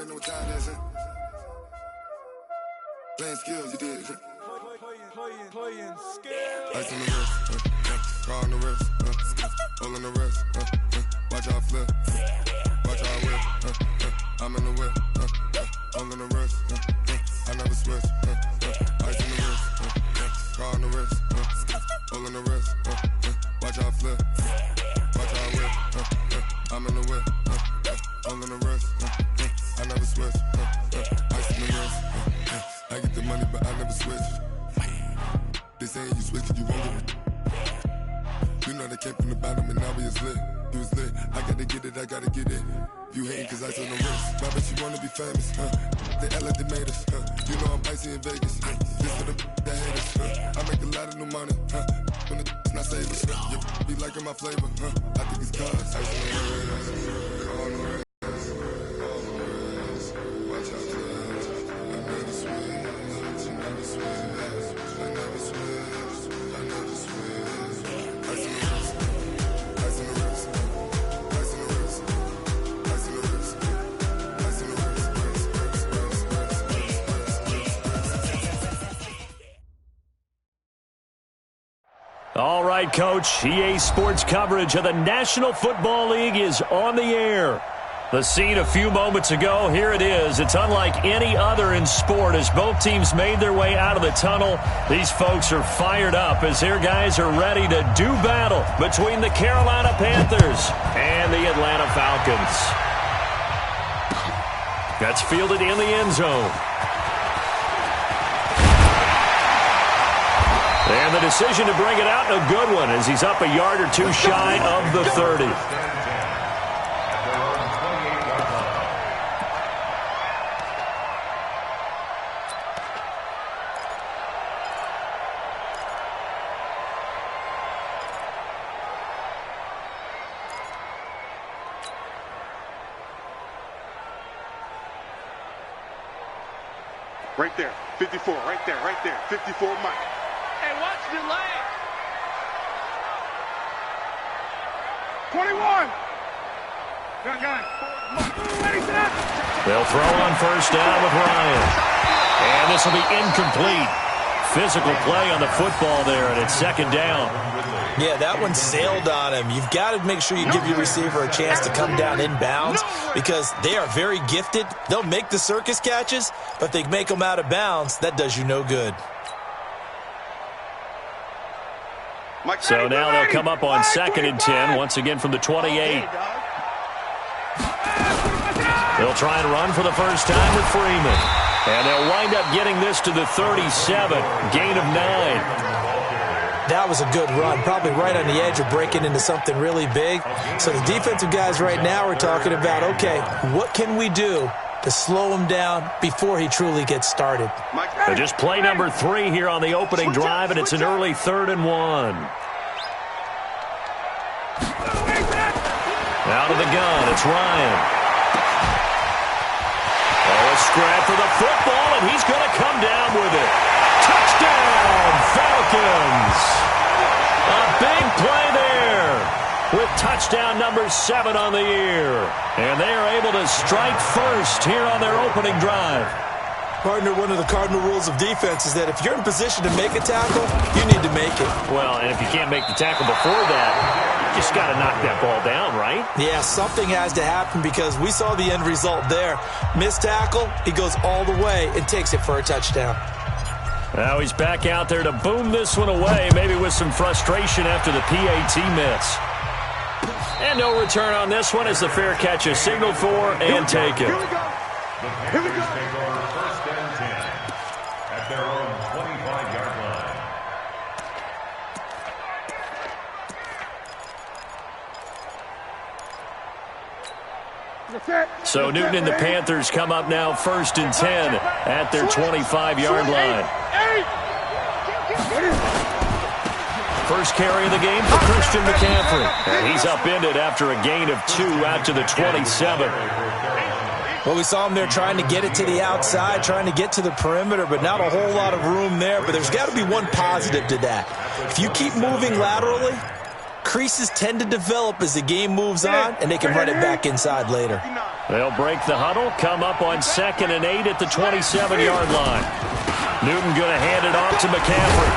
know what time it is, huh? Playing skills, you did. Playing skills. Ice on the wrist, car on the wrist, hole in the wrist, watch how I flip, watch how I whip, I'm in the whip, hole in the wrist, I never switch, ice on the wrist, car on the wrist, hole in the wrist, watch how I flip, watch how I whip, I'm in the whip, hole in the wrist, I never switch, ice on the wrist, I get the money but I never switch. They saying you switch and you won't get it. You know they came from the bottom and now we is lit. You was lit, I gotta get it, I gotta get it. You hating cause ice on the wrist. Why bet you wanna be famous, They act like they made us, You know I'm icy in Vegas, This for the that hate us, I make a lot of new money, When it's not savers, You be liking my flavor, I think it's cause ice on the wrist, car on the wrist, all the wrist, watch out for us. I never switch, I never switch, I never switch, I never switch. Ice on the wrist, ice on the wrist, ice on the wrist, ice on the wrist, ice on the wrist. All right, Coach. EA Sports coverage of the National Football League is on the air. The scene a few moments ago, here it is. It's unlike any other in sport as both teams made their way out of the tunnel. These folks are fired up as their guys are ready to do battle between the Carolina Panthers and the Atlanta Falcons. That's fielded in the end zone. And the decision to bring it out, a good one, as he's up a yard or two shy of the 30. Right there, 54, right there, 54 Mike. Hey, watch the lane. 21. Gun. They'll throw on first down with Ryan. And this will be incomplete. Physical play on the football there, and it's second down. Yeah, that one sailed on him. You've got to make sure you give your receiver a chance to come down inbounds because they are very gifted. They'll make the circus catches, but if they make them out of bounds, that does you no good. So now they'll come up on 2nd and 10, once again from the 28. They'll try and run for the first time with Freeman. And they'll wind up getting this to the 37, gain of 9. That was a good run, probably right on the edge of breaking into something really big. So the defensive guys right now are talking about, okay, what can we do to slow him down before he truly gets started? So just play number 3 here on the opening drive, and it's an early 3rd and 1. Out of the gun, it's Ryan. Oh, a scrap for the football, and he's going to come down with it. Touchdown, Falcons! A big play there with touchdown number 7 on the year. And they are able to strike first here on their opening drive. Partner, one of the cardinal rules of defense is that if you're in position to make a tackle, you need to make it. Well, and if you can't make the tackle before that, you just got to knock that ball down, right? Yeah, something has to happen because we saw the end result there. Missed tackle, he goes all the way and takes it for a touchdown. Now he's back out there to boom this one away, maybe with some frustration after the PAT miss. And no return on this one as the fair catch is signaled for and taken. Here we go. First and 10 at their own 25-yard line. So Newton and the Panthers come up now 1st and 10 at their 25-yard line. First carry of the game for Christian McCaffrey. And he's upended after a gain of 2 out to the 27. Well, we saw him there trying to get it to the outside, trying to get to the perimeter, but not a whole lot of room there. But there's got to be one positive to that. If you keep moving laterally, creases tend to develop as the game moves on, and they can run it back inside later. They'll break the huddle, come up on 2nd and 8 at the 27-yard line. Newton going to hand it off to McCaffrey.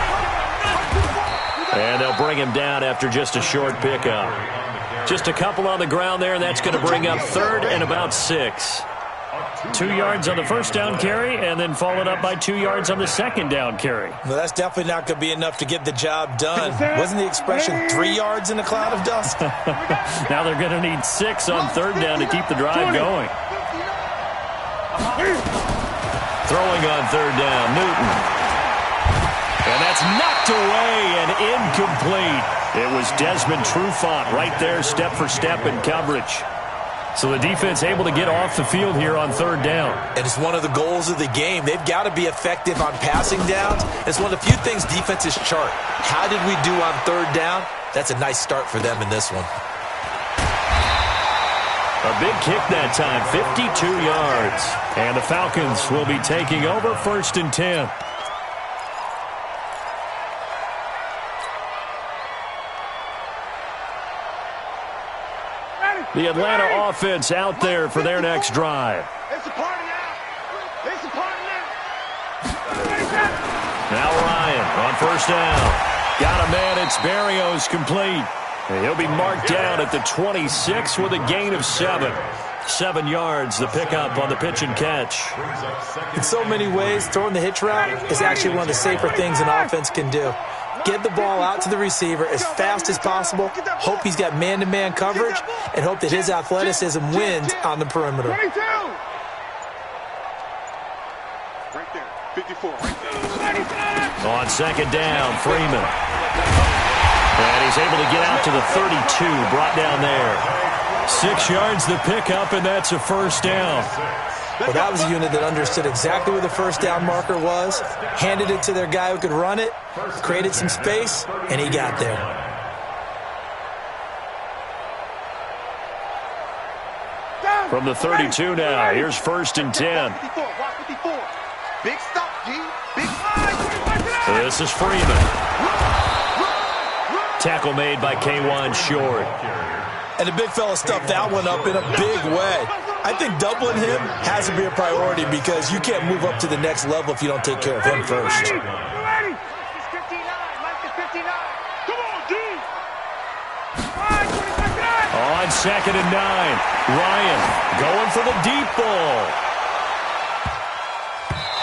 And they'll bring him down after just a short pickup. Just a couple on the ground there, and that's going to bring up 3rd and about 6. 2 yards on the first down carry, and then followed up by 2 yards on the second down carry. Well, that's definitely not going to be enough to get the job done. Wasn't the expression 3 yards in a cloud of dust? Now they're going to need 6 on 3rd down to keep the drive going. Throwing on 3rd down, Newton. And that's knocked away and incomplete. It was Desmond Trufant right there, step for step in coverage. So the defense able to get off the field here on 3rd down. And it's one of the goals of the game. They've got to be effective on passing downs. It's one of the few things defenses chart. How did we do on 3rd down? That's a nice start for them in this one. A big kick that time, 52 yards. And the Falcons will be taking over 1st and 10. The Atlanta offense out there for their next drive. It's a party now. It's a party now. Now Ryan on 1st down. Got a man. It's Berrios complete. And he'll be marked down at the 26 with a gain of 7. 7 yards, the pickup on the pitch and catch. In so many ways, throwing the hitch route is actually one of the safer things an offense can do. Get the ball out to the receiver as fast as possible, hope he's got man-to-man coverage, and hope that his athleticism wins on the perimeter. 22. Right there, 54, right there. On 2nd down, Freeman. And he's able to get out to the 32, brought down there. 6 yards the pickup, and that's a 1st down. Well, that was a unit that understood exactly where the 1st down marker was, handed it to their guy who could run it, created some space, and he got there. From the 32 now, here's 1st and 10. Big stop, G. Big. This is Freeman. Tackle made by K1 Short. And the big fella stuffed that one up in a big way. I think doubling him has to be a priority because you can't move up to the next level if you don't take care of him first. On 2nd and 9, Ryan going for the deep ball.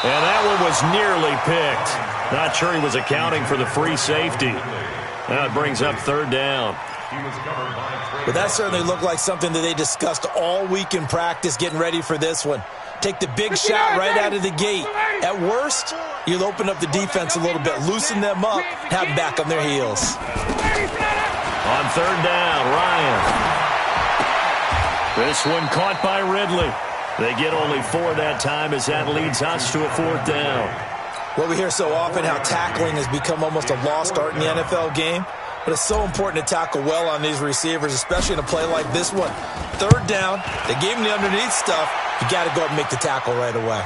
And that one was nearly picked. Not sure he was accounting for the free safety. Now it brings up 3rd down. But that certainly looked like something that they discussed all week in practice getting ready for this one. Take the big shot right out of the gate. At worst, you'll open up the defense a little bit, loosen them up, have them back on their heels. On 3rd down, Ryan. This one caught by Ridley. They get only 4 that time as that leads us to a 4th down. Well, we hear so often how tackling has become almost a lost art in the NFL game. But it's so important to tackle well on these receivers, especially in a play like this one. 3rd down, they gave him the underneath stuff. You got to go up and make the tackle right away.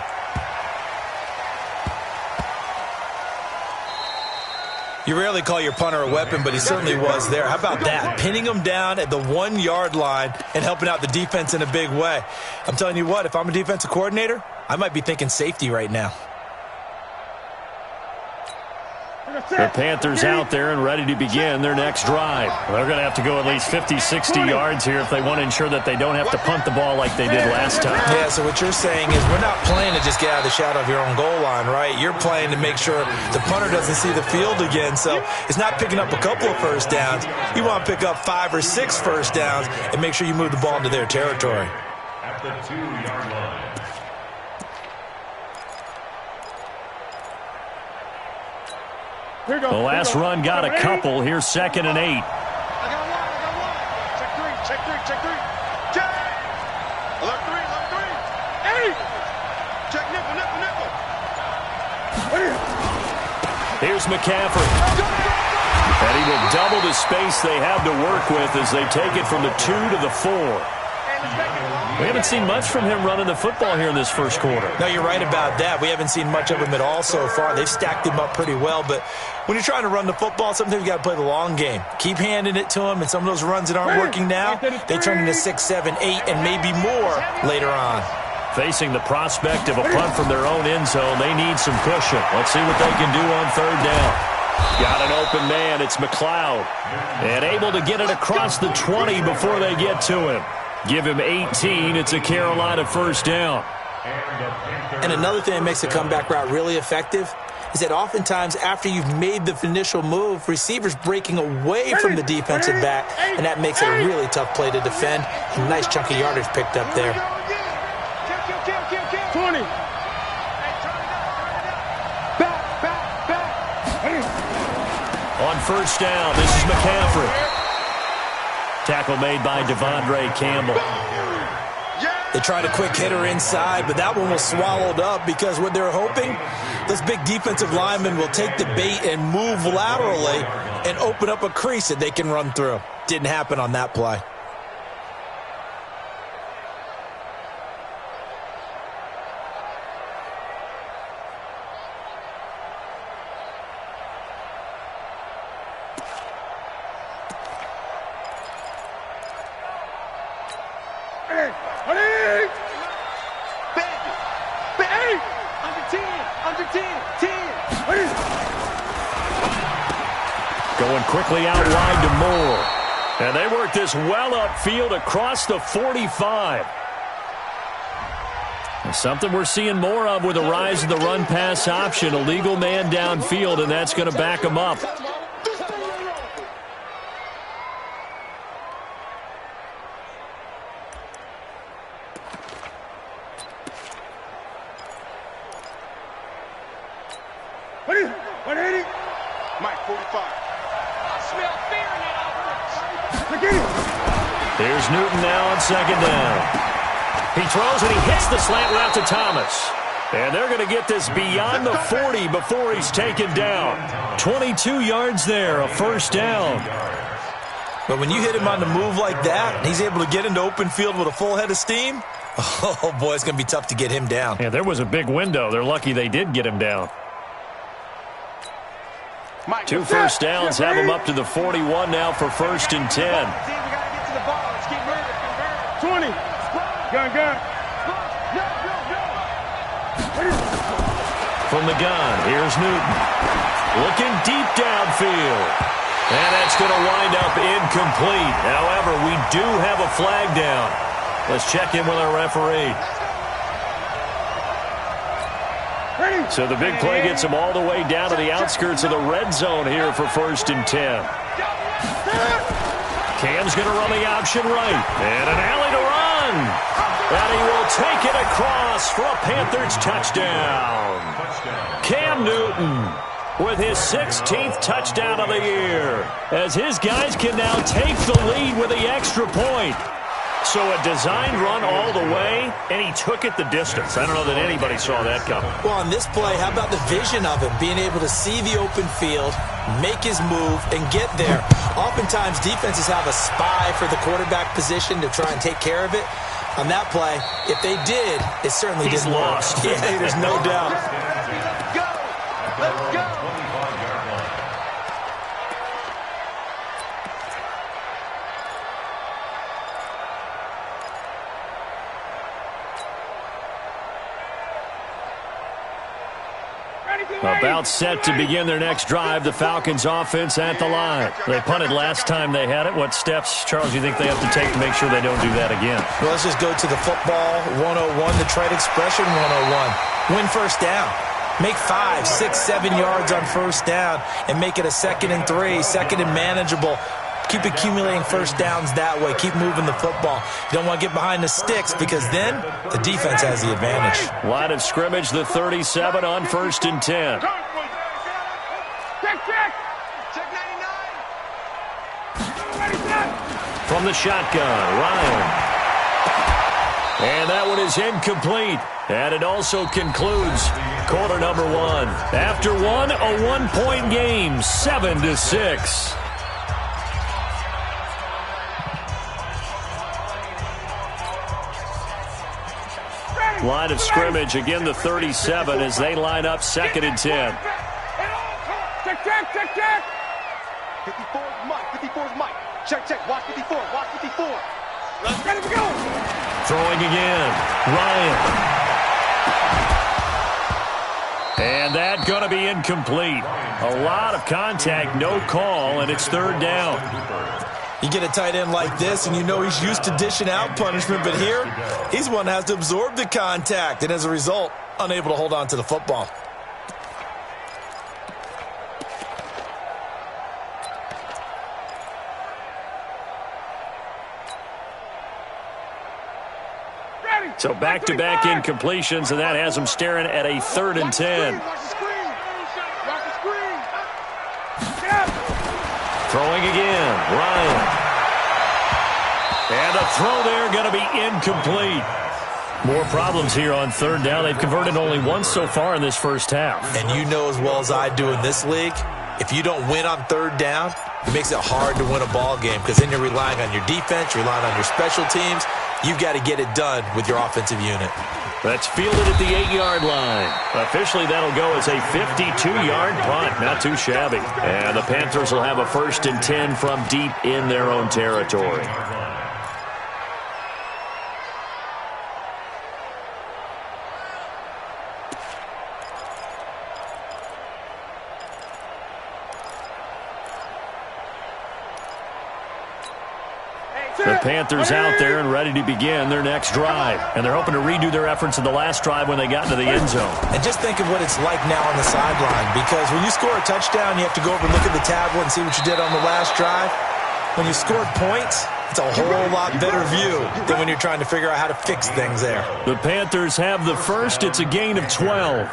You rarely call your punter a weapon, but he certainly was there. How about that? Pinning him down at the 1-yard line and helping out the defense in a big way. I'm telling you what, if I'm a defensive coordinator, I might be thinking safety right now. The Panthers out there and ready to begin their next drive. They're going to have to go at least 50, 60 yards here if they want to ensure that they don't have to punt the ball like they did last time. Yeah, so what you're saying is we're not playing to just get out of the shadow of your own goal line, right? You're playing to make sure the punter doesn't see the field again. So it's not picking up a couple of 1st downs. You want to pick up 5 or 6 1st downs and make sure you move the ball into their territory. At the 2-yard line. The last run got a couple. Here's 2nd and 8. I got one. Check 3. Check. Alert 3. 8. Check nickel. Here's McCaffrey. And he will double the space they have to work with as they take it from the 2 to the 4. We haven't seen much from him running the football here in this first quarter. No, you're right about that. We haven't seen much of him at all so far. They've stacked him up pretty well, but when you're trying to run the football, sometimes you got to play the long game. Keep handing it to him, and some of those runs that aren't working now, they turn into 6, 7, 8, and maybe more later on. Facing the prospect of a punt from their own end zone, they need some cushion. Let's see what they can do on third down. Got an open man. It's McLeod. And able to get it across the 20 before they get to him. Give him 18. It's a Carolina first down. And another thing that makes a comeback route really effective is that oftentimes after you've made the initial move, receivers breaking away from the defensive back, and that makes it a really tough play to defend. A nice chunk of yardage picked up there. 20. On first down, this is McCaffrey. Tackle made by Devondre Campbell. They tried a quick hitter inside, but that one was swallowed up because what they're hoping, those big defensive linemen will take the bait and move laterally and open up a crease that they can run through. Didn't happen on that play. Going quickly out wide to Moore. And they work this well upfield across the 45. And something we're seeing more of with the rise of the run-pass option. A legal man downfield, and that's going to back them up. Mike, 45. Here's Newton now on second down. He throws and he hits the slant route to Thomas. And they're going to get this beyond the 40 before he's taken down. 22 yards there, a first down. But when you hit him on the move like that, and he's able to get into open field with a full head of steam, oh boy, it's going to be tough to get him down. Yeah, there was a big window. They're lucky they did get him down. Mike, 2 first downs have him up to the 41 now for first and 10. 20. Gun. From the gun, here's Newton. Looking deep downfield. And that's going to wind up incomplete. However, we do have a flag down. Let's check in with our referee. So the big play gets him all the way down to the outskirts of the red zone here for first and 10. Cam's going to run the option right. And an alley to run. And he will take it across for a Panthers touchdown. Cam Newton with his 16th touchdown of the year, as his guys can now take the lead with the extra point. So a designed run all the way, and he took it the distance. I don't know that anybody saw that coming. Well, on this play, how about the vision of him, being able to see the open field, make his move, and get there. Oftentimes, defenses have a spy for the quarterback position to try and take care of it. On that play, if they did, it certainly didn't work. Yeah, there's no doubt. Let's go. About set to begin their next drive, the Falcons offense at the line. They punted last time they had it. What steps, Charles, do you think they have to take to make sure they don't do that again? Well, let's just go to the football 101, the trade expression 101. Win first down. Make 5, 6, 7 yards on first down and make it a 2nd and 3, 2nd and manageable. Keep accumulating first downs that way. Keep moving the football. You don't want to get behind the sticks because then the defense has the advantage. Line of scrimmage, the 37 on first and 10. Check 99. From the shotgun, Ryan. And that one is incomplete. And it also concludes quarter number 1. After one, a one-point game, 7-6. Line of scrimmage, again the 37 as they line up 2nd and 10. Check. 54 is Mike. 54 is Mike. Check. Watch 54. Watch 54. Ready to go. Throwing again. Ryan. And that going to be incomplete. A lot of contact, no call, and it's 3rd down. You get a tight end like this, and you know he's used to dishing out punishment, but here, he's one that has to absorb the contact, and as a result, unable to hold on to the football. So back-to-back incompletions, and that has him staring at a 3rd and 10. Watch the screen. Watch the screen. Throwing again, Ryan. And a throw there going to be incomplete. More problems here on 3rd down. They've converted only once so far in this first half. And you know as well as I do in this league, if you don't win on 3rd down, it makes it hard to win a ball game because then you're relying on your defense, you're relying on your special teams. You've got to get it done with your offensive unit. That's fielded at the 8-yard line. Officially, that'll go as a 52-yard punt. Not too shabby. And the Panthers will have a 1st and 10 from deep in their own territory. The Panthers out there and ready to begin their next drive. And they're hoping to redo their efforts in the last drive when they got into the end zone. And just think of what it's like now on the sideline, because when you score a touchdown, you have to go over and look at the tablet and see what you did on the last drive. When you scored points, it's a whole lot better view than when you're trying to figure out how to fix things there. The Panthers have the first. It's a gain of 12.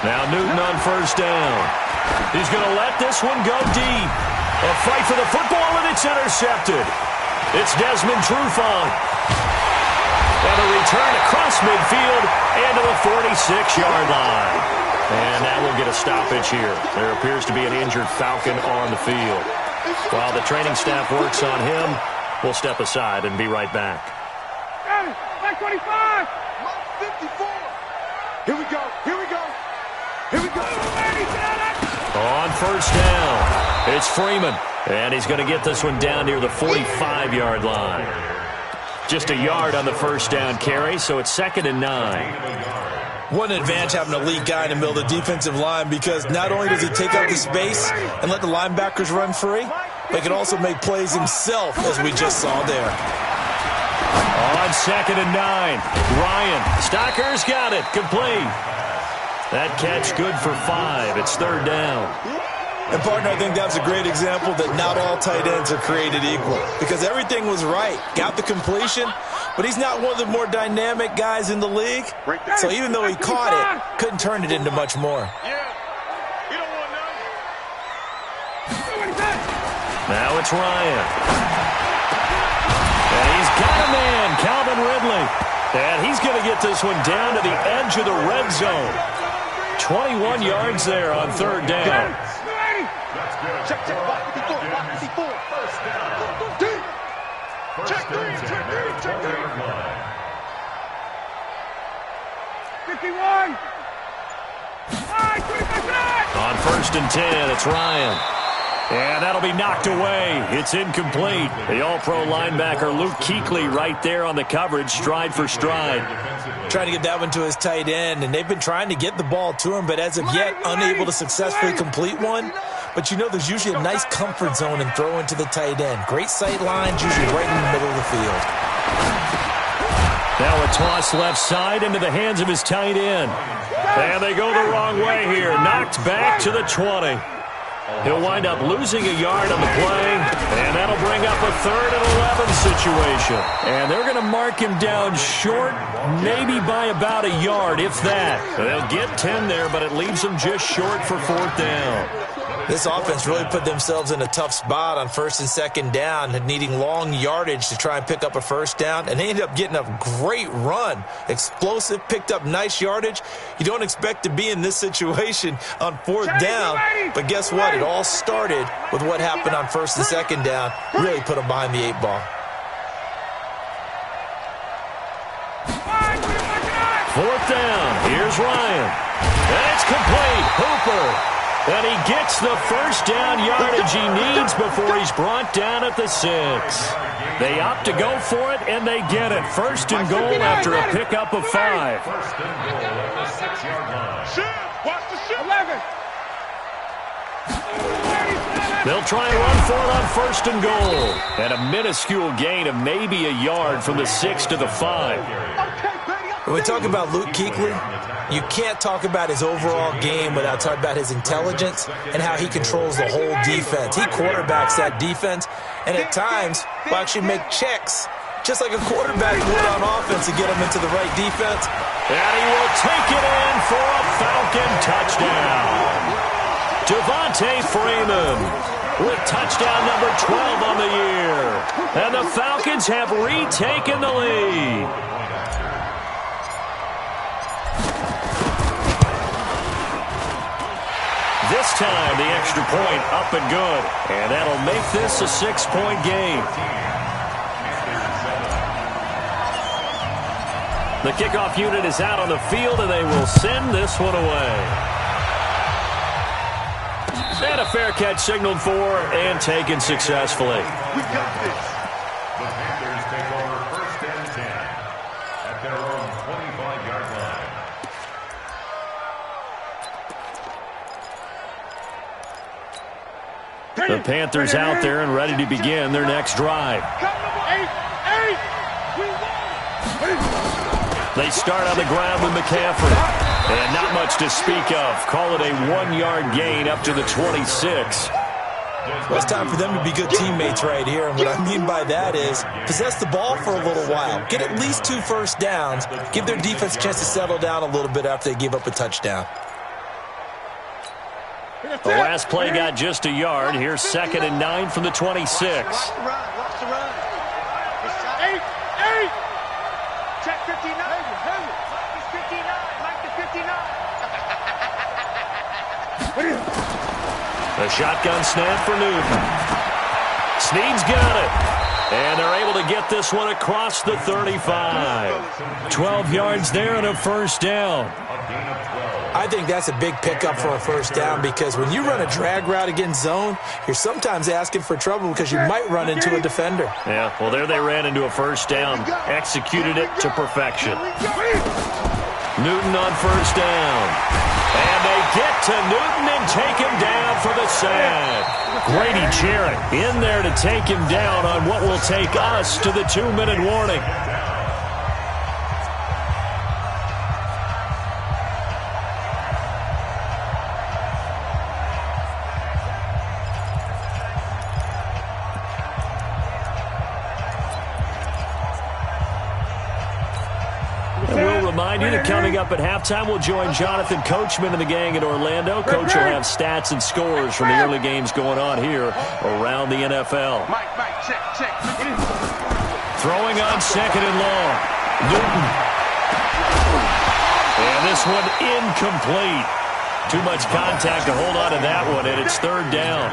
Now Newton on 1st down. He's going to let this one go deep. A fight for the football, and it's intercepted. It's Desmond Trufant. And a return across midfield and to the 46-yard line. And that will get a stoppage here. There appears to be an injured Falcon on the field. While the training staff works on him, we'll step aside and be right back. Got it. Back 25. 54. Here we go. Here we go. On 1st down, it's Freeman. And he's going to get this one down near the 45-yard line. Just a yard on the 1st down carry, so it's 2nd and 9. What an advantage having a elite guy in the middle of the defensive line, because not only does he take up the space and let the linebackers run free, but he can also make plays himself, as we just saw there. On 2nd and 9, Ryan. Stocker's got it. Complete. That catch good for 5. It's 3rd down. And, partner, I think that's a great example that not all tight ends are created equal, because everything was right. Got the completion, but he's not one of the more dynamic guys in the league. So even though he caught it, couldn't turn it into much more. Now it's Ryan. And he's got a man, Calvin Ridley. And he's going to get this one down to the edge of the red zone. 21 yards there on 3rd down. Check. Watch 54. Watch 54. Check 3. 51. 25. On 1st and 10, it's Ryan. And that'll be knocked away. It's incomplete. The all-pro linebacker Luke Kuechly right there on the coverage, stride for stride. Trying to get that one to his tight end, and they've been trying to get the ball to him, but as of yet, unable to successfully complete one. But you know there's usually a nice comfort zone in throwing to the tight end. Great sight lines, usually right in the middle of the field. Now a toss left side into the hands of his tight end. And they go the wrong way here. Knocked back to the 20. He'll wind up losing a yard on the play, and that'll bring up a 3rd and 11 situation. And they're going to mark him down short, maybe by about a yard, if that. They'll get 10 there, but it leaves them just short for 4th down. This offense really put themselves in a tough spot on first and second down, needing long yardage to try and pick up a first down, and they ended up getting a great run. Explosive, picked up nice yardage. You don't expect to be in this situation on fourth down, but guess what? It all started with what happened on first and second down. Really put them behind the 8 ball. Fourth down. Here's Ryan. And it's complete. Hooper. And he gets the first down yardage he needs before he's brought down at the 6. They opt to go for it, and they get it. First and goal after a pickup of 5. First and goal at the 6-yard line. Watch the shit. 11. They'll try and run for it on first and goal. And a minuscule gain of maybe a yard from the 6 to the 5. When we talk about Luke Kuechly, you can't talk about his overall game without talking about his intelligence and how he controls the whole defense. He quarterbacks that defense, and at times will actually make checks, just like a quarterback would on offense, to get him into the right defense. And he will take it in for a Falcon touchdown. Devontae Freeman with touchdown number 12 on the year. And the Falcons have retaken the lead. This time, the extra point up and good. And that'll make this a 6-point game. The kickoff unit is out on the field, and they will send this one away. And a fair catch signaled for and taken successfully. We got this. The Panthers take over first and 10 at their own 25-yard line. The Panthers out there and ready to begin their next drive. They start on the ground with McCaffrey. And not much to speak of. Call it a 1-yard gain up to the 26. Well, it's time for them to be good teammates right here. And what I mean by that is possess the ball for a little while. Get at least 2 first downs. Give their defense a chance to settle down a little bit after they give up a touchdown. The last play got just a yard. Here's 2nd and 9 from the 26. Watch the run. Watch the run. 8. Check 59. Mike is 59. Mike is 59. The shotgun snap for Newton. Snead's got it. And they're able to get this one across the 35. 12 yards there and a first down. I think that's a big pickup for a first down, because when you run a drag route against zone, you're sometimes asking for trouble because you might run into a defender. Yeah, well, there they ran into a first down. Executed it to perfection. Newton on first down. And they get to Newton and take him down for the sack. Grady Jarrett in there to take him down on what will take us to the 2-minute warning. Remind you that coming up at halftime, we'll join Jonathan Coachman and the gang in Orlando. Coach will have stats and scores from the early games going on here around the NFL. Mike, check. Throwing on 2nd and long. Newton. And this one incomplete. Too much contact to hold on to that one, and it's 3rd down.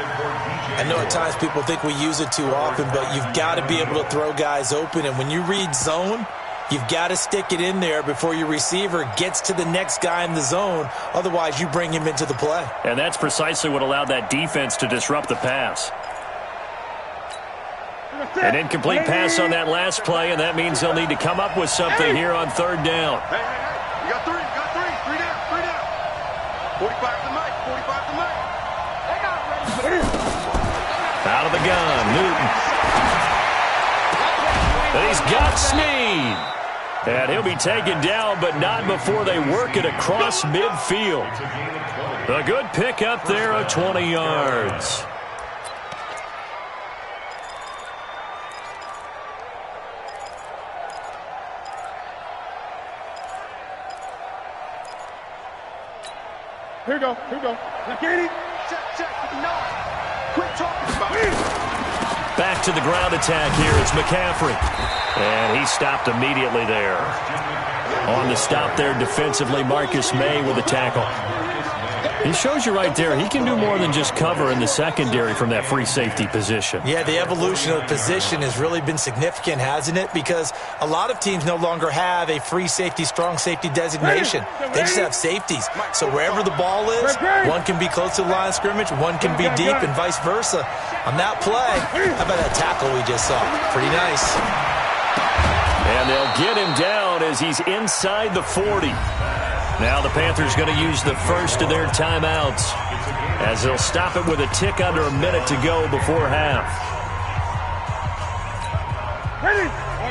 I know at times people think we use it too often, but you've got to be able to throw guys open. And when you read zone, you've got to stick it in there before your receiver gets to the next guy in the zone. Otherwise, you bring him into the play. And that's precisely what allowed that defense to disrupt the pass. An incomplete pass on that last play, and that means they'll need to come up with something here on 3rd down. Hey. You got 3. 3 down. 45 to Mike. 45 to Mike. Out of the gun, Newton. And he's got Snead. And he'll be taken down, but not before they work it across midfield. A good pickup there of 20 yards. Here we go. Now, Katie. Check. No. to the ground attack here. It's McCaffrey. And he stopped immediately there. On the stop there defensively, Marcus May with a tackle. He shows you right there, he can do more than just cover in the secondary from that free safety position. Yeah, the evolution of the position has really been significant, hasn't it? Because a lot of teams no longer have a free safety, strong safety designation. They just have safeties. So wherever the ball is, one can be close to the line of scrimmage, one can be deep, and vice versa. On that play, how about that tackle we just saw? Pretty nice. And they'll get him down as he's inside the 40. Now the Panthers going to use the first of their timeouts as they'll stop it with a tick under a minute to go before half.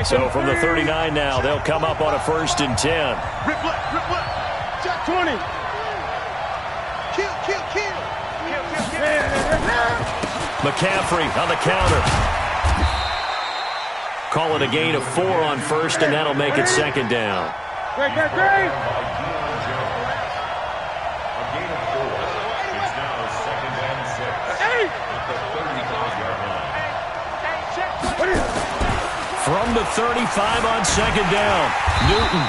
So from the 39 now, they'll come up on a 1st and 10. Rip left. Jack 20. Kill. McCaffrey on the counter. Call it a gain of 4 on 1st, and that'll make it 2nd down. A gain of 4. It's now 2nd and 6 at the 35-yard line. From the 35 on 2nd down, Newton.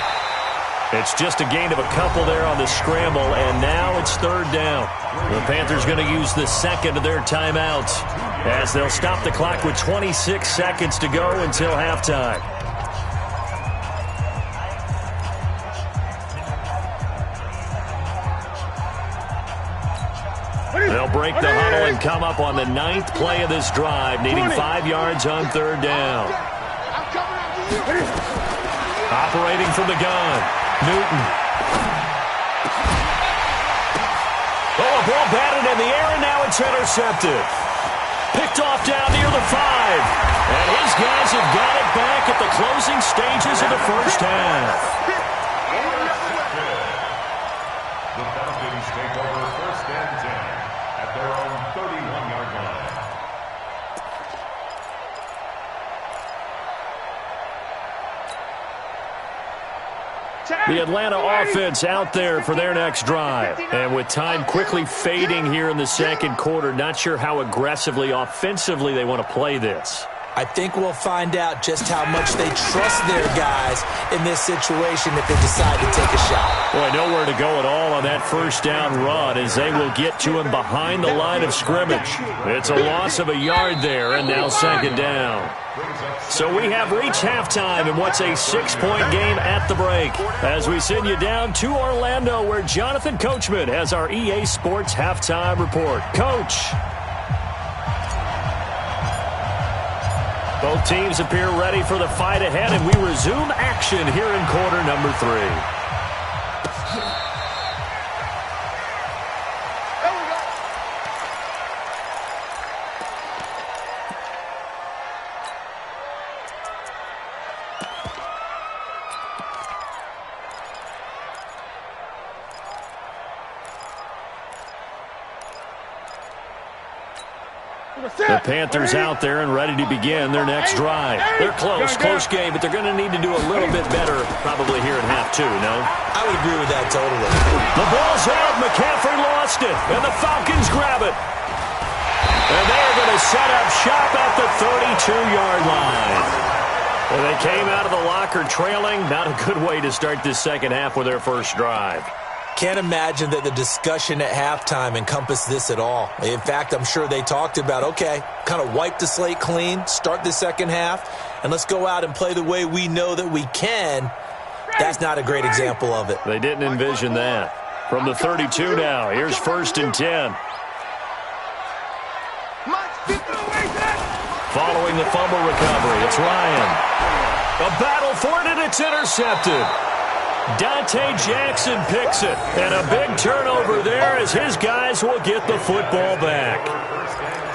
It's just a gain of a couple there on the scramble, and now it's 3rd down. The Panthers going to use the second of their timeouts as they'll stop the clock with 26 seconds to go until halftime. They'll break the huddle and come up on the 9th play of this drive, needing 5 yards on 3rd down. Operating from the gun, Newton. Oh, a ball batted in the air, and now it's intercepted. Picked off down near the 5. And his guys have got it back at the closing stages of the first half. The Falcons take over 1st and 10 at their own 31-yard line. The Atlanta offense out there for their next drive. And with time quickly fading here in the 2nd quarter, not sure how aggressively, offensively they want to play this. I think we'll find out just how much they trust their guys in this situation if they decide to take a shot. Boy, nowhere to go at all on that 1st down run as they will get to him behind the line of scrimmage. It's a loss of a yard there, and now 2nd down. So we have reached halftime in what's a 6-point game at the break as we send you down to Orlando where Jonathan Coachman has our EA Sports halftime report. Coach. Both teams appear ready for the fight ahead, and we resume action here in quarter number 3. The Panthers out there and ready to begin their next drive. They're close game, but they're going to need to do a little bit better probably here in half 2, no? I would agree with that totally. The ball's out. McCaffrey lost it, and the Falcons grab it. And they're going to set up shop at the 32-yard line. And they came out of the locker trailing. Not a good way to start this second half with their first drive. Can't imagine that the discussion at halftime encompassed this at all. In fact, I'm sure they talked about, okay, kind of wipe the slate clean, start the second half, and let's go out and play the way we know that we can. That's not a great example of it. They didn't envision that. From the 32 now, here's 1st and 10. Following the fumble recovery, it's Ryan. A battle for it, and it's intercepted. Dante Jackson picks it, and a big turnover there as his guys will get the football back.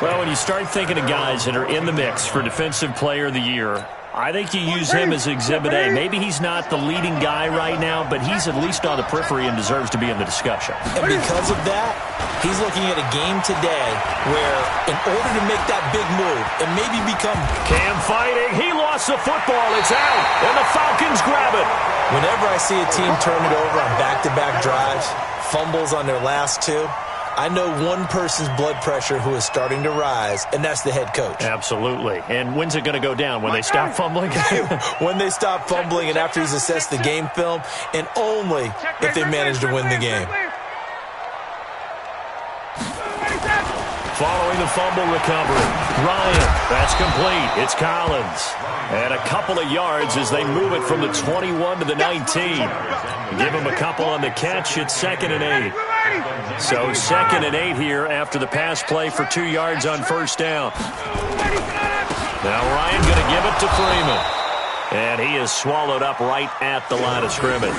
Well, when you start thinking of guys that are in the mix for Defensive Player of the Year, I think you use him as Exhibit A. Maybe he's not the leading guy right now, but he's at least on the periphery and deserves to be in the discussion. And because of that, he's looking at a game today where in order to make that big move and maybe become... Cam fighting. He lost the football. It's out, and the Falcons grab it. Whenever I see a team turn it over on back-to-back drives, fumbles on their last 2, I know one person's blood pressure who is starting to rise, and that's the head coach. Absolutely. And when's it going to go down? When they stop fumbling? When they stop fumbling and after he's assessed the game film, and only if they manage to win the game. Following the fumble recovery, Ryan, that's complete. It's Collins. And a couple of yards as they move it from the 21 to the 19. Give him a couple on the catch. It's 2nd and 8. So 2nd and 8 here after the pass play for 2 yards on first down. Now Ryan going to give it to Freeman. And he is swallowed up right at the line of scrimmage.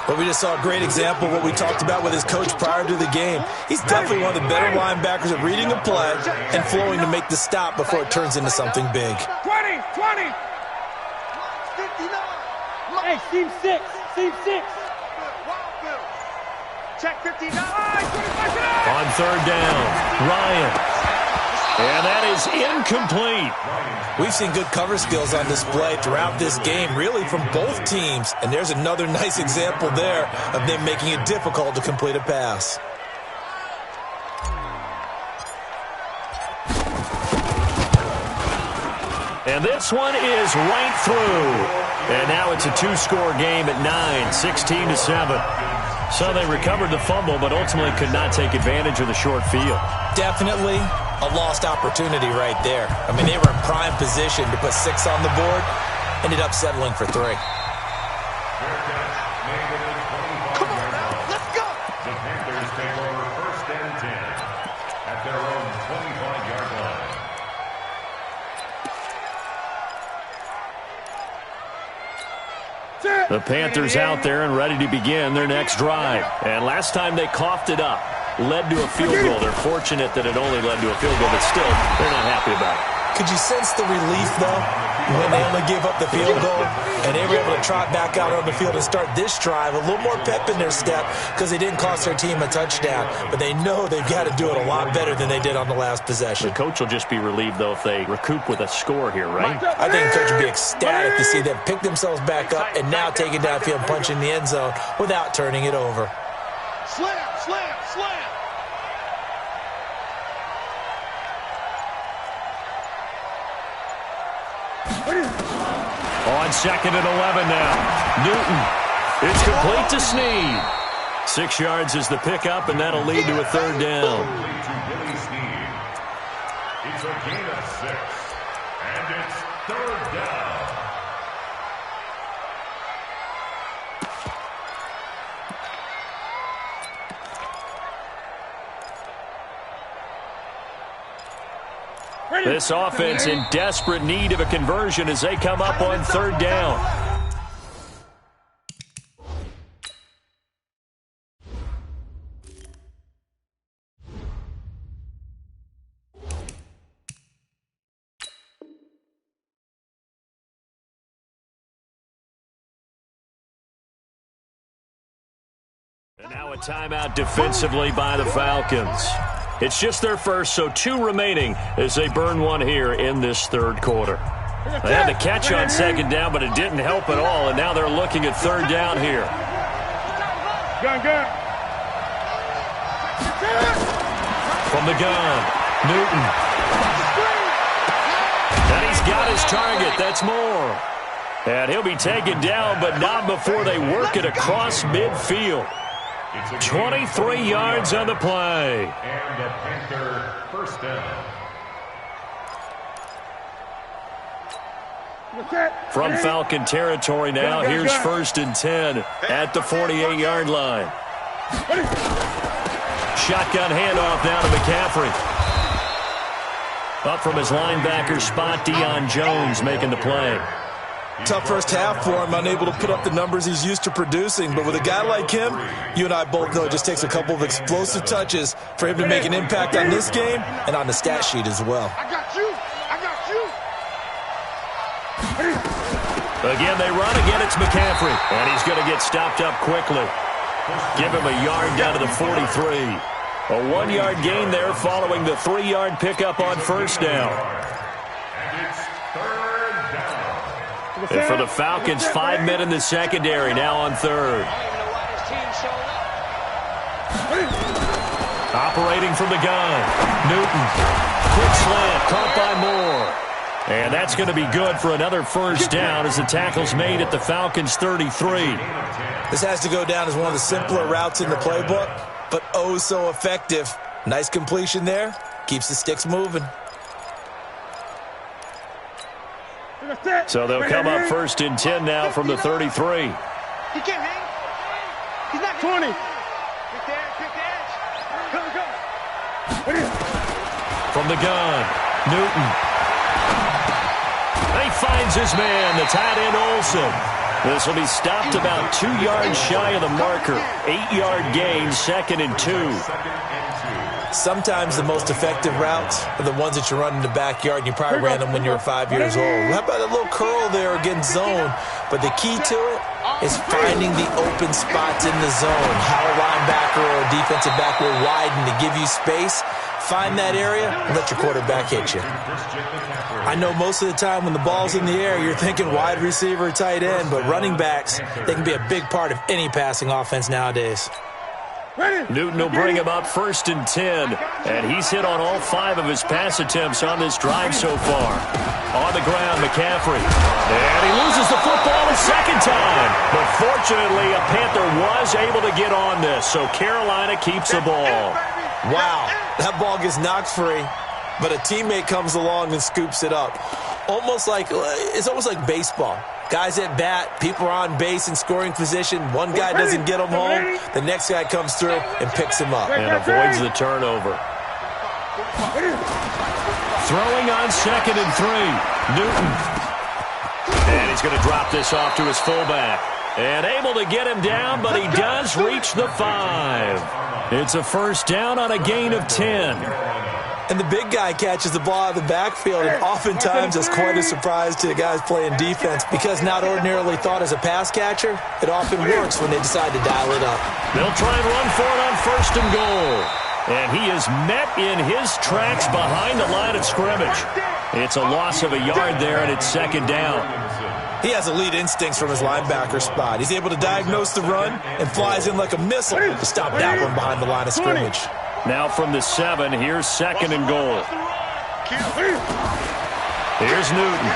But we just saw a great example of what we talked about with his coach prior to the game. He's definitely one of the better linebackers at reading a play and flowing to make the stop before it turns into something big. 20! Hey, seam 6! Check 59! On third down, Ryan. And that is incomplete. We've seen good cover skills on display throughout this game, really from both teams. And there's another nice example there of them making it difficult to complete a pass. And this one is right through. And now it's a 2-score game at 9, 16-7. So they recovered the fumble, but ultimately could not take advantage of the short field. Definitely a lost opportunity right there. I mean, they were in prime position to put 6 on the board, ended up settling for 3. Come on now, let's go. The Panthers take over 1st and 10 at their own 25-yard line. The Panthers out there and ready to begin their next drive. And last time they coughed it up, led to a field goal. They're fortunate that it only led to a field goal, but still, they're not happy about it. Could you sense the relief, though, when they only gave up the field goal and they were able to trot back out on the field and start this drive? A little more pep in their step because they didn't cost their team a touchdown, but they know they've got to do it a lot better than they did on the last possession. The coach will just be relieved, though, if they recoup with a score here, right? I think the coach would be ecstatic to see them pick themselves back up and now take it downfield and punch in the end zone without turning it over. Slam! On 2nd and 11 now. Newton. It's complete to Snead. 6 yards is the pickup, and that'll lead to a 3rd down. It's a gain of 6, and it's 3rd down. This offense in desperate need of a conversion as they come up on 3rd down. And now a timeout defensively by the Falcons. It's just their first, so 2 remaining as they burn one here in this 3rd quarter. They had the catch on 2nd down, but it didn't help at all, and now they're looking at 3rd down here. Gun. From the gun, Newton. And he's got his target. That's more. And he'll be taken down, but not before they work it across midfield. 23 yards on the play. And the Panther 1st down. From Falcon territory now, here's 1st and 10 at the 48-yard line. Shotgun handoff now to McCaffrey. Up from his linebacker spot, Deion Jones making the play. Tough first half for him, unable to put up the numbers he's used to producing. But with a guy like him, you and I both know it just takes a couple of explosive touches for him to make an impact on this game and on the stat sheet as well. I got you. Again, they run. Again, it's McCaffrey. And he's going to get stopped up quickly. Give him a yard down to the 43. A 1-yard gain there following the 3-yard pickup on 1st down. And it's 3rd down. And for the Falcons, 5 men in the secondary, now on 3rd. Operating from the gun. Newton. Quick slant. Caught by Moore. And that's going to be good for another first down as the tackle's made at the Falcons' 33. This has to go down as one of the simpler routes in the playbook, but oh so effective. Nice completion there. Keeps the sticks moving. So they'll come up first and 10 now from the 33. He can't hang. He's not 20. Pick the edge. Go. From the gun, Newton. He finds his man, the tight end Olsen. This will be stopped about 2 yards shy of the marker. 8-yard gain, 2nd and 2. Sometimes the most effective routes are the ones that you run in the backyard, and you probably ran them when you were 5 years old. How about a little curl there against zone? But the key to it is finding the open spots in the zone. How a linebacker or a defensive back will widen to give you space. Find that area and let your quarterback hit you. I know most of the time when the ball's in the air, you're thinking wide receiver, tight end, but running backs, they can be a big part of any passing offense nowadays. Newton will bring him up first and 10, and he's hit on all 5 of his pass attempts on this drive so far. On the ground, McCaffrey. And he loses the football a second time. But fortunately, a Panther was able to get on this, so Carolina keeps the ball. Wow, that ball gets knocked free, but a teammate comes along and scoops it up. It's almost like baseball. Guys at bat, people are on base in scoring position. One guy doesn't get him home. The next guy comes through and picks him up. And avoids the turnover. Throwing on 2nd and 3. Newton. And he's going to drop this off to his fullback. And able to get him down, but he does reach the 5. It's a first down on a gain of 10. And the big guy catches the ball out of the backfield, and oftentimes it's quite a surprise to the guys playing defense because not ordinarily thought as a pass catcher, it often works when they decide to dial it up. They'll try and run for it on 1st and goal. And he is met in his tracks behind the line of scrimmage. It's a loss of a yard there, and it's 2nd down. He has elite instincts from his linebacker spot. He's able to diagnose the run and flies in like a missile to stop that one behind the line of scrimmage. Now from the 7, here's 2nd and goal. Here's Newton.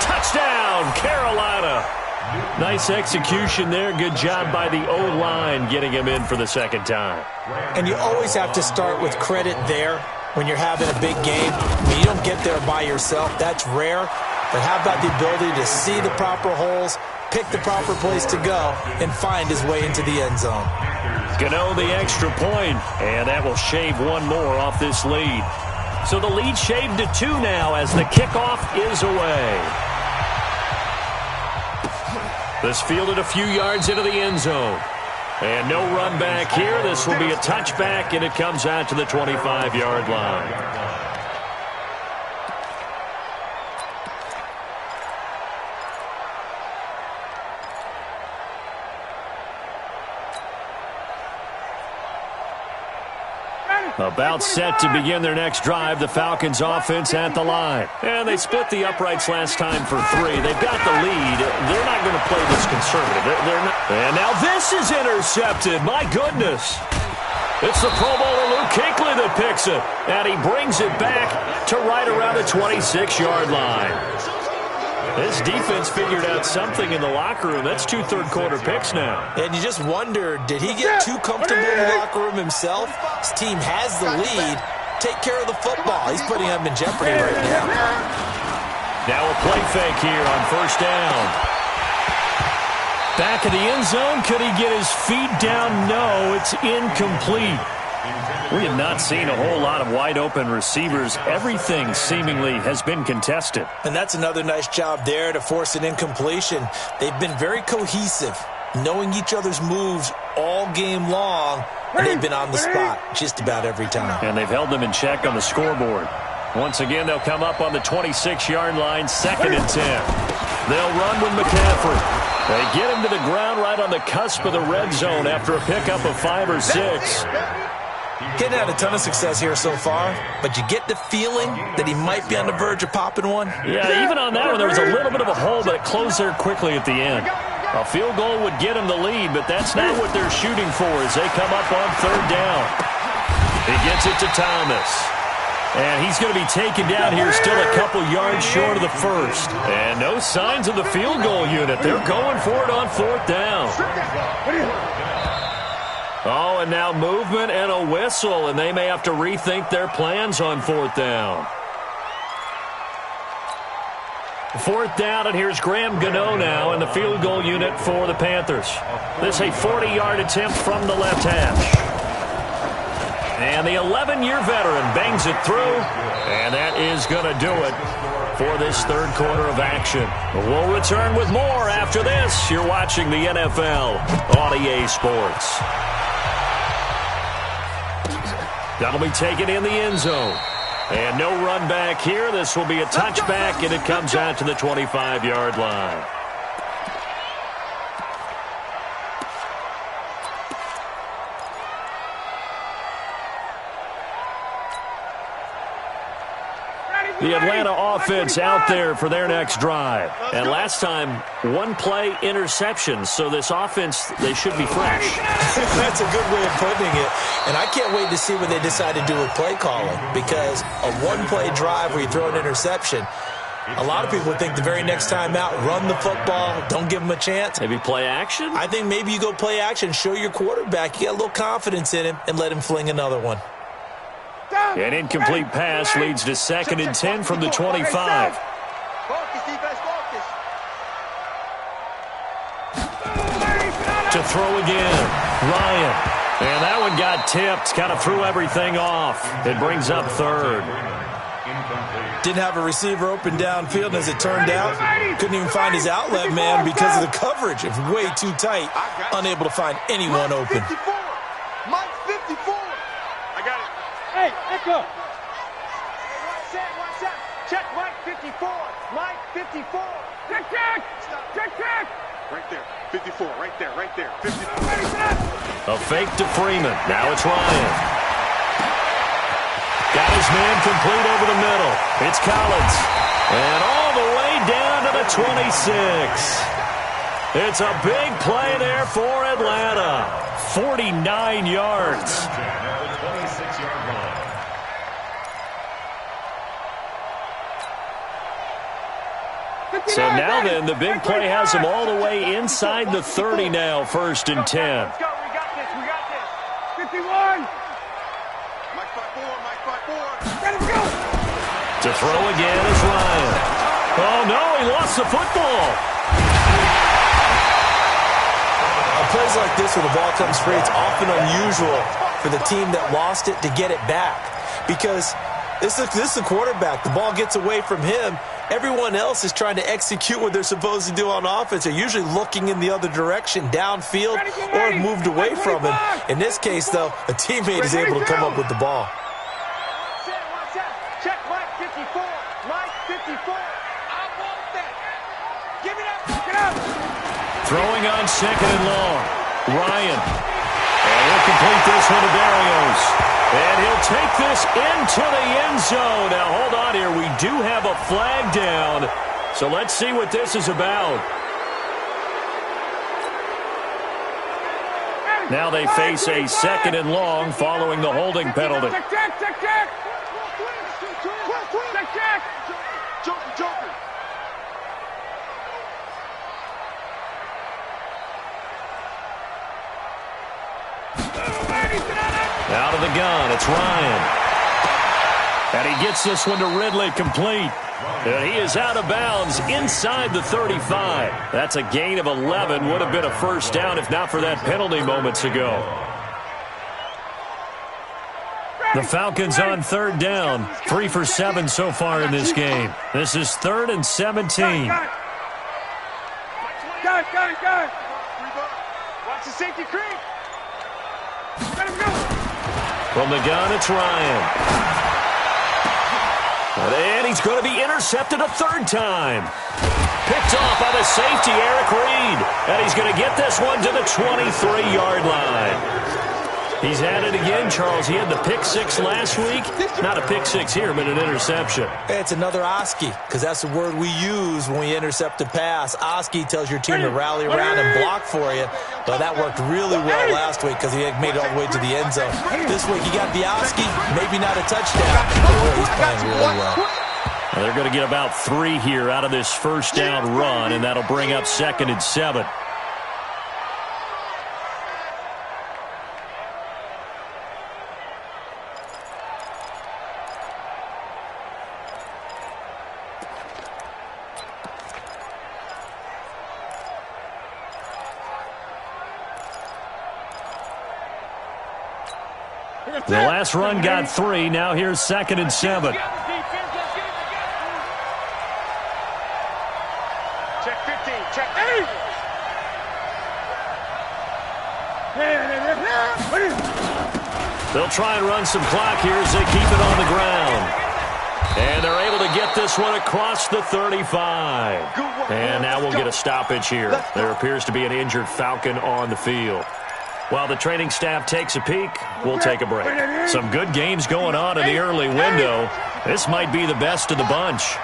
Touchdown, Carolina. Nice execution there. Good job by the O-line getting him in for the 2nd time. And you always have to start with credit there when you're having a big game. I mean, you don't get there by yourself. That's rare. But how about the ability to see the proper holes, pick the proper place to go, and find his way into the end zone? Gano the extra point, and that will shave one more off this lead. So the lead shaved to 2 now as the kickoff is away. This fielded a few yards into the end zone. And no run back here. This will be a touchback, and it comes out to the 25-yard line. About set to begin their next drive, the Falcons offense at the line. And they split the uprights last time for 3. They've got the lead. They're not going to play this conservative. They're not. And now this is intercepted. My goodness. It's the Pro Bowler Luke Kuechly that picks it. And he brings it back to right around the 26-yard line. This defense figured out something in the locker room. That's 2 third-quarter picks now. And you just wonder, did he get too comfortable in the locker room himself? His team has the lead. Take care of the football. He's putting them in jeopardy right now. Now a play fake here on 1st down. Back of the end zone. Could he get his feet down? No, it's incomplete. We have not seen a whole lot of wide-open receivers. Everything seemingly has been contested. And that's another nice job there to force an incompletion. They've been very cohesive, knowing each other's moves all game long, and they've been on the spot just about every time. And they've held them in check on the scoreboard. Once again, they'll come up on the 26-yard line, 2nd and 10. They'll run with McCaffrey. They get him to the ground right on the cusp of the red zone after a pickup of 5 or 6. Getting had a ton of success here so far, but you get the feeling that he might be on the verge of popping one. Yeah, even on that one, there was a little bit of a hole, but it closed there quickly at the end. A field goal would get them the lead, but that's not what they're shooting for as they come up on third down. He gets it to Thomas. And he's going to be taken down here still a couple yards short of the first. And no signs of the field goal unit. They're going for it on fourth down. Oh, and now movement and a whistle, and they may have to rethink their plans on fourth down. Fourth down, and here's Graham Gano now in the field goal unit for the Panthers. This is a 40-yard attempt from the left hash. And the 11-year veteran bangs it through, and that is going to do it for this third quarter of action. We'll return with more after this. You're watching the NFL on EA Sports. That'll be taken in the end zone. And no run back here. This will be a touchback, and it comes out to the 25-yard line. The Atlanta offense out there for their next drive. And last time, one-play interception. So this offense, they should be fresh. That's a good way of putting it. And I can't wait to see what they decide to do with play calling. Because a one-play drive where you throw an interception, a lot of people think the very next time out, run the football, don't give them a chance. Maybe play action? I think maybe you go play action, show your quarterback you got a little confidence in him, and let him fling another one. An incomplete pass leads to 2nd and 10 from the 25. To throw again, Ryan. And that one got tipped, kind of threw everything off. It brings up third. Didn't have a receiver open downfield, and as it turned out, couldn't even find his outlet man because of the coverage. It was way too tight, unable to find anyone open. Mike 54. I got it. Hey, Echo. Watch that. Check Mike 54. Mike 54. Check. Check. Right there. 54. Right there. 54. A fake to Freeman. Now it's Ryan. Got his man complete over the middle. It's Collins. And all the way down to the 26. It's a big play there for Atlanta. 49 yards. So now then, the big play has them all the way inside the 30 now, 1st and 10. Let's go. We got this. 51. Mike 54. Let him go. To throw again is Ryan. Oh, no, he lost the football. Plays like this when the ball comes free, it's often unusual for the team that lost it to get it back. Because this is the quarterback. The ball gets away from him. Everyone else is trying to execute what they're supposed to do on offense. They're usually looking in the other direction, downfield, or have moved away from him. In this case, though, a teammate is able to come up with the ball. Watch that. Check Mike 54. Mike 54. I want that. Give me that. Get out. Throwing on 2nd and long. Ryan. And he'll complete this one to Berrios. And he'll take this into the end zone. Now, hold on here. We do have a flag down. So let's see what this is about. Now they face a 2nd and long following the holding penalty. Check. Joker. Out of the gun, it's Ryan. And he gets this one to Ridley complete. And he is out of bounds inside the 35. That's a gain of 11. Would have been a first down if not for that penalty moments ago. The Falcons on third down. 3 for 7 so far in this game. This is 3rd and 17. Got it. Watch the safety creep. Let him go. From the gun, it's Ryan. And he's going to be intercepted a 3rd time. Picked off by the safety, Eric Reed. And he's going to get this one to the 23-yard line. He's at it again, Charles. He had the pick six last week. Not a pick six here, but an interception. It's another Oski, because that's the word we use when we intercept a pass. Oski tells your team to rally around and block for you. But that worked really well last week because he made it all the way to the end zone. This week he got the Oski, maybe not a touchdown, but boy, he's playing really well. Well, they're going to get about 3 here out of this first down run, and that'll bring up 2nd and 7. The last run got 3. Now here's 2nd and 7. Check 15. Check 8. They'll try and run some clock here as they keep it on the ground. And they're able to get this one across the 35. And now we'll get a stoppage here. There appears to be an injured Falcon on the field. While the training staff takes a peek, we'll take a break. Some good games going on in the early window. This might be the best of the bunch.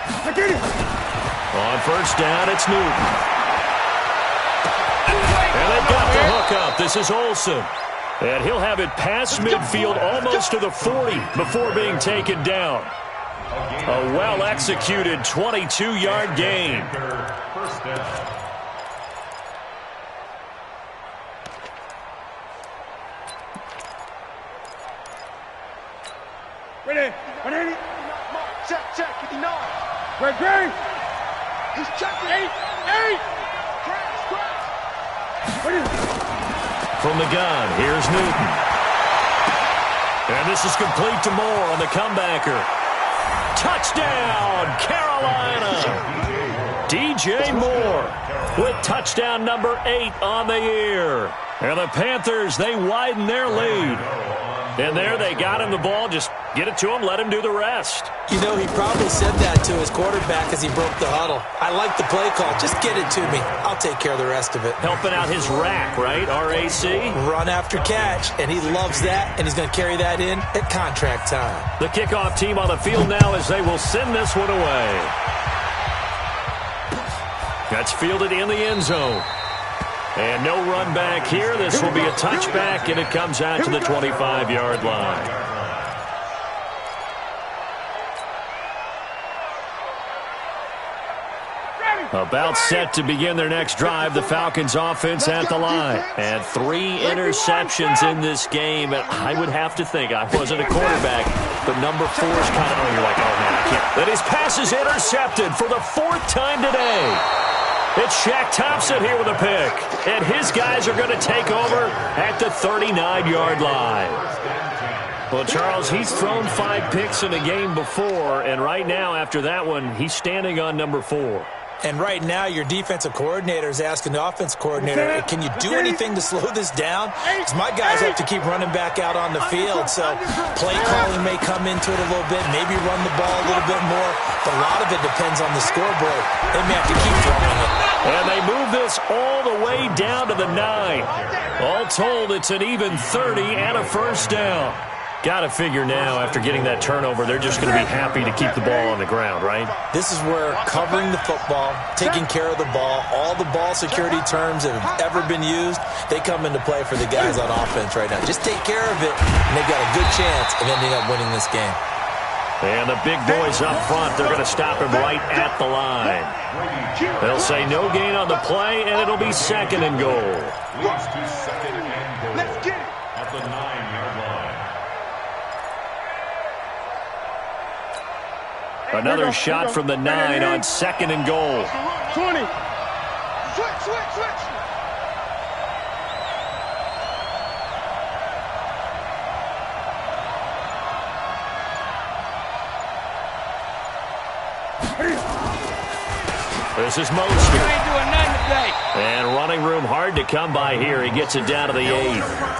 On first down, it's Newton. And they've got the hook up. This is Olsen. And he'll have it past midfield almost to the 40 before being taken down. A well-executed 22-yard gain. First down. Ready? Check, 59. Ready? He's checking. 8. Ready? From the gun, here's Newton. And this is complete to Moore on the comebacker. Touchdown, Carolina! DJ Moore with touchdown number 8 on the year. And the Panthers, they widen their lead. And there they got him the ball. Just get it to him, let him do the rest. You know, he probably said that to his quarterback as he broke the huddle. I like the play call. Just get it to me. I'll take care of the rest of it. Helping out his rack, right? RAC? Run after catch, and he loves that, and he's going to carry that in at contract time. The kickoff team on the field now as they will send this one away. That's fielded in the end zone. And no run back here. This will be a touchback, and it comes out to the 25-yard line. About set to begin their next drive, the Falcons offense at the line. And 3 interceptions in this game. And I would have to think, I wasn't a quarterback, but number 4 is kind of, you're like, oh, man, I can't. But his pass is intercepted for the 4th time today. It's Shaq Thompson here with a pick. And his guys are going to take over at the 39-yard line. Well, Charles, he's thrown 5 picks in a game before. And right now, after that one, he's standing on number 4. And right now, your defensive coordinator is asking the offensive coordinator, can you do anything to slow this down? Because my guys have to keep running back out on the field. So play calling may come into it a little bit, maybe run the ball a little bit more. But a lot of it depends on the scoreboard. They may have to keep throwing it. And they move this all the way down to the 9. All told, it's an even 30 and a first down. Got to figure now, after getting that turnover, they're just going to be happy to keep the ball on the ground, right? This is where covering the football, taking care of the ball, all the ball security terms that have ever been used, they come into play for the guys on offense right now. Just take care of it, and they've got a good chance of ending up winning this game. And the big boys up front, they're going to stop him right at the line. They'll say no gain on the play, and it'll be 2nd and goal. Leads to 2nd and goal. Let's get it. At the 9-yard line. Another shot from the 9 on 2nd and goal. 20. Switch. This is Mostert. And running room hard to come by here. He gets it down to the 8.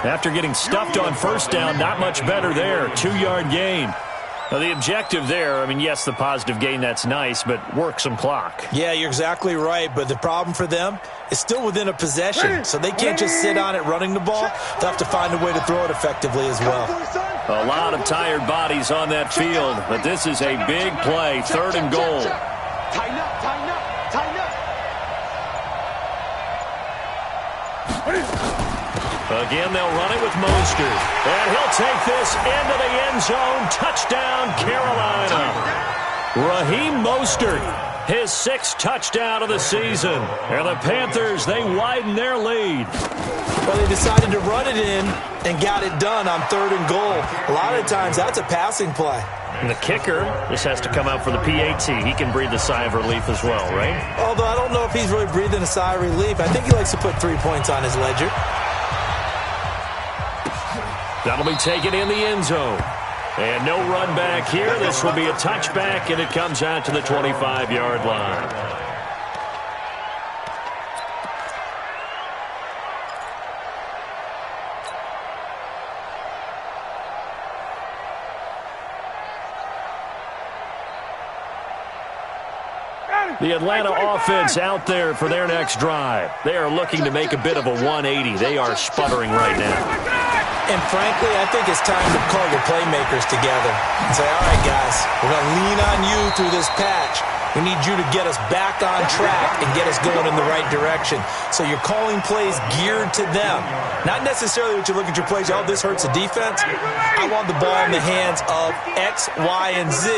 After getting stuffed on first down, not much better there. 2-yard gain. Well, the objective there, I mean, yes, the positive gain, that's nice, but work some clock. Yeah, you're exactly right, but the problem for them is still within a possession, so they can't just sit on it running the ball. They'll have to find a way to throw it effectively as well. A lot of tired bodies on that field, but this is a big play, 3rd and goal. Tighten up, tighten up, tighten up. Again, they'll run it with Mostert. And he'll take this into the end zone. Touchdown, Carolina. Raheem Mostert, his 6th touchdown of the season. And the Panthers, they widen their lead. Well, they decided to run it in and got it done on 3rd and goal. A lot of times, that's a passing play. And the kicker, this has to come out for the PAT. He can breathe a sigh of relief as well, right? Although I don't know if he's really breathing a sigh of relief. I think he likes to put 3 points on his ledger. That'll be taken in the end zone. And no run back here. This will be a touchback, and it comes out to the 25-yard line. The Atlanta offense out there for their next drive. They are looking to make a bit of a 180. They are sputtering right now. And frankly, I think it's time to call your playmakers together and say, all right, guys, we're going to lean on you through this patch. We need you to get us back on track and get us going in the right direction. So you're calling plays geared to them. Not necessarily what you look at your plays, oh, this hurts the defense. I want the ball in the hands of X, Y, and Z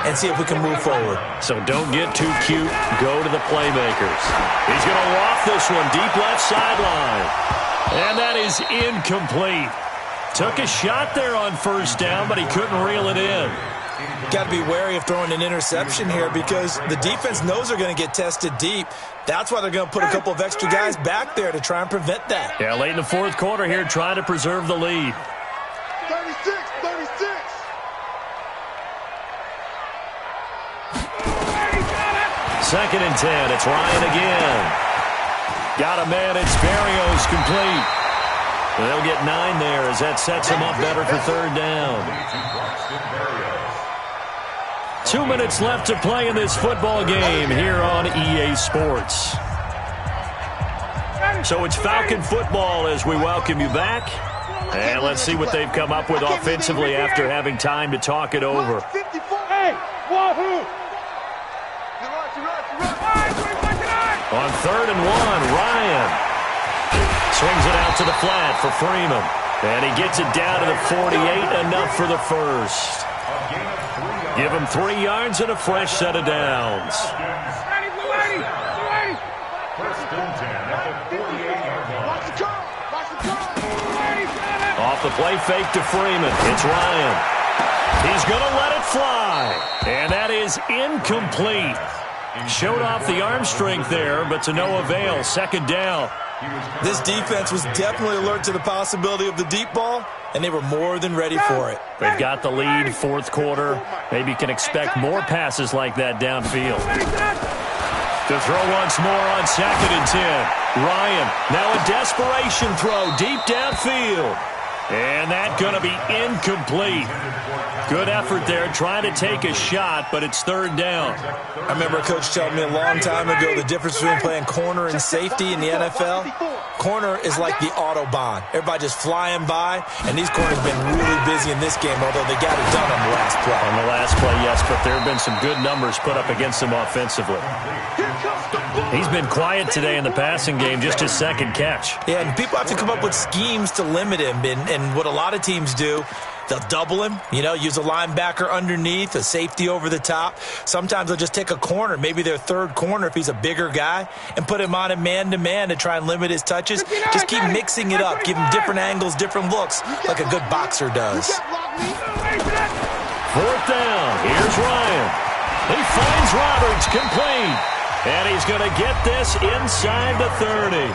and see if we can move forward. So don't get too cute. Go to the playmakers. He's going to loft this one deep left sideline. And that is incomplete. Took a shot there on 1st down, but he couldn't reel it in. Got to be wary of throwing an interception here because the defense knows they're going to get tested deep. That's why they're going to put a couple of extra guys back there to try and prevent that. Yeah, late in the 4th quarter here, trying to preserve the lead. 36, 36. 2nd and 10. It's Ryan again. Got a man. It's Berrios complete. They'll get 9 there as that sets him up better for 3rd down. 2 minutes left to play in this football game here on EA Sports. So it's Falcon football as we welcome you back. And let's see what they've come up with offensively after having time to talk it over. Hey, wahoo! On 3rd and 1, Ryan swings it out to the flat for Freeman. And he gets it down to the 48, enough for the first. Give him 3 yards and a fresh set of downs. Off the play fake to Freeman. It's Ryan. He's going to let it fly. And that is incomplete. Showed off the arm strength there, but to no avail. 2nd down. This defense was definitely alert to the possibility of the deep ball, and they were more than ready for it. They've got the lead, 4th quarter. Maybe you can expect more passes like that downfield. To throw once more on 2nd and 10. Ryan, now a desperation throw deep downfield. And that's going to be incomplete. Good effort there, trying to take a shot, but it's 3rd down. I remember a coach telling me a long time ago the difference between playing corner and safety in the NFL. Corner is like the Autobahn. Everybody just flying by, and these corners have been really busy in this game, although they got it done on the last play. On the last play, yes, but there have been some good numbers put up against them offensively. He's been quiet today in the passing game, just his 2nd catch. Yeah, and people have to come up with schemes to limit him, and what a lot of teams do, they'll double him, use a linebacker underneath, a safety over the top. Sometimes they'll just take a corner, maybe their 3rd corner if he's a bigger guy, and put him on a man-to-man to try and limit his touches. Just keep mixing it up, give him different angles, different looks, like a good boxer does. 4th down. Here's Ryan. He finds Roberts complete. And he's going to get this inside the 30.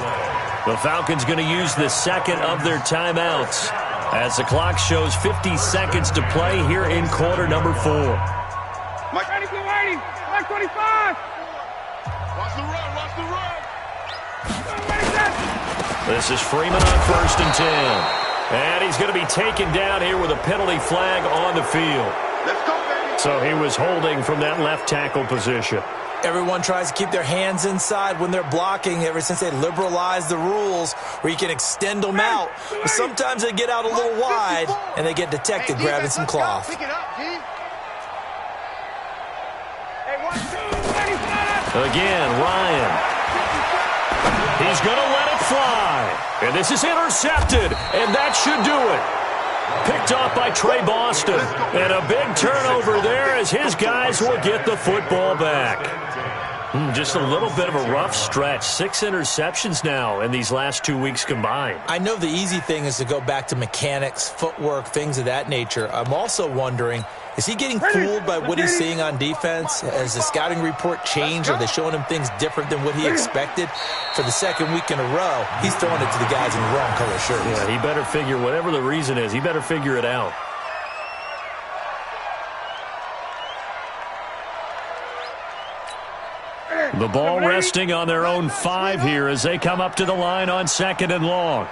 The Falcons going to use the 2nd of their timeouts as the clock shows 50 seconds to play here in quarter number 4. Mike, ready, Mike 25. Watch the run, watch the run. This is Freeman on 1st and 10. And he's going to be taken down here with a penalty flag on the field. Let's go, baby. So he was holding from that left tackle position. Everyone tries to keep their hands inside when they're blocking ever since they liberalized the rules where you can extend them out. But sometimes they get out a little wide and they get detected grabbing some cloth. Pick it up, G. Again, Ryan. He's going to let it fly. And this is intercepted, and that should do it. Picked off by Trey Boston. And a big turnover there as his guys will get the football back. Just a little bit of a rough stretch. 6 interceptions now in these last 2 weeks combined. I know the easy thing is to go back to mechanics, footwork, things of that nature. I'm also wondering, is he getting fooled by what he's seeing on defense? Has the scouting report changed? Are they showing him things different than what he expected? For the second week in a row, he's throwing it to the guys in the wrong color shirts. Yeah, he better figure, whatever the reason is, he better figure it out. The ball resting on their own 5 here as they come up to the line on 2nd and long.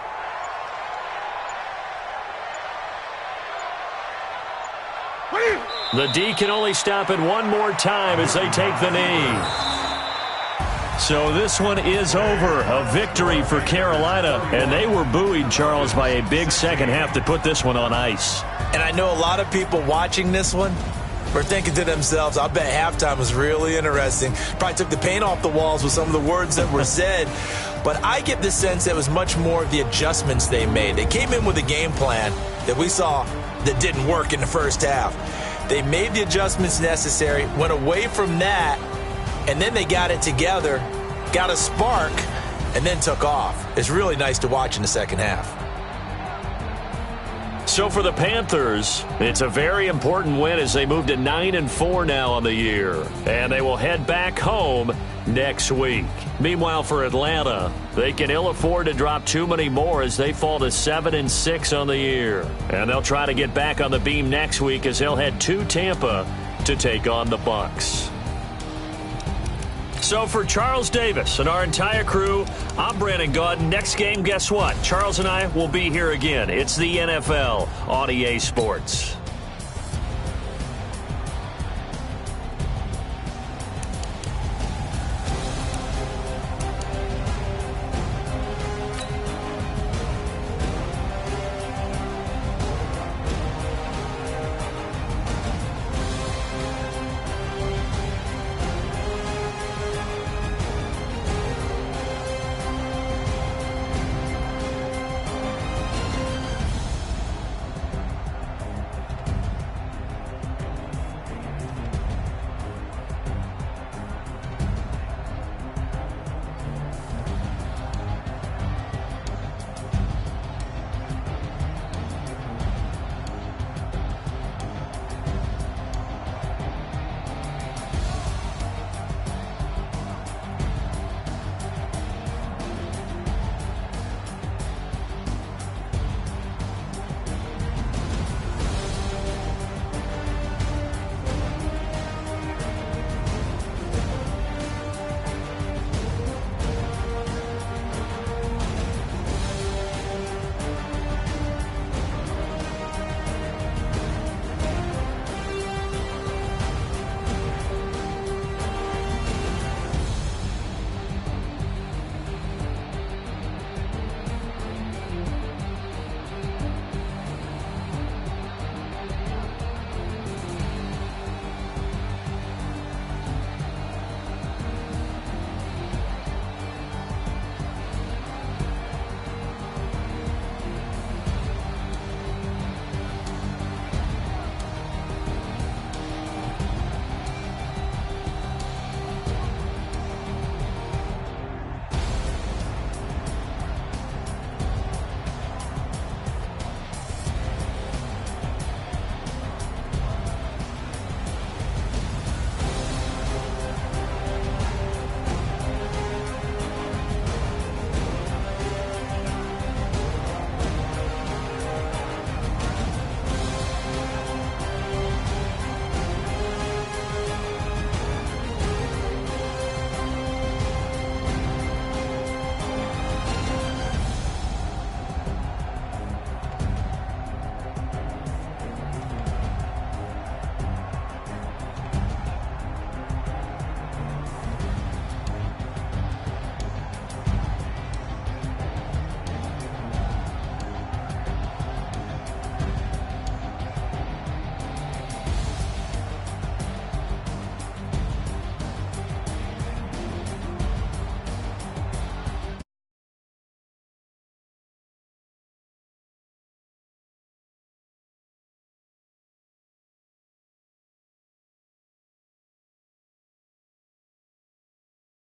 The D can only stop it one more time as they take the knee. So this one is over. A victory for Carolina. And they were buoyed, Charles, by a big second half that put this one on ice. And I know a lot of people watching this one were thinking to themselves, I bet halftime was really interesting. Probably took the paint off the walls with some of the words that were said. But I get the sense that it was much more of the adjustments they made. They came in with a game plan that we saw that didn't work in the first half. They made the adjustments necessary, went away from that, and then they got it together, got a spark, and then took off. It's really nice to watch in the second half. So for the Panthers, it's a very important win as they move to 9-4 now on the year. And they will head back home next week. Meanwhile, for Atlanta, they can ill afford to drop too many more as they fall to 7-6 on the year. And they'll try to get back on the beam next week as they'll head to Tampa to take on the Bucs. So for Charles Davis and our entire crew, I'm Brandon Gaudin. Next game, guess what? Charles and I will be here again. It's the NFL on EA Sports.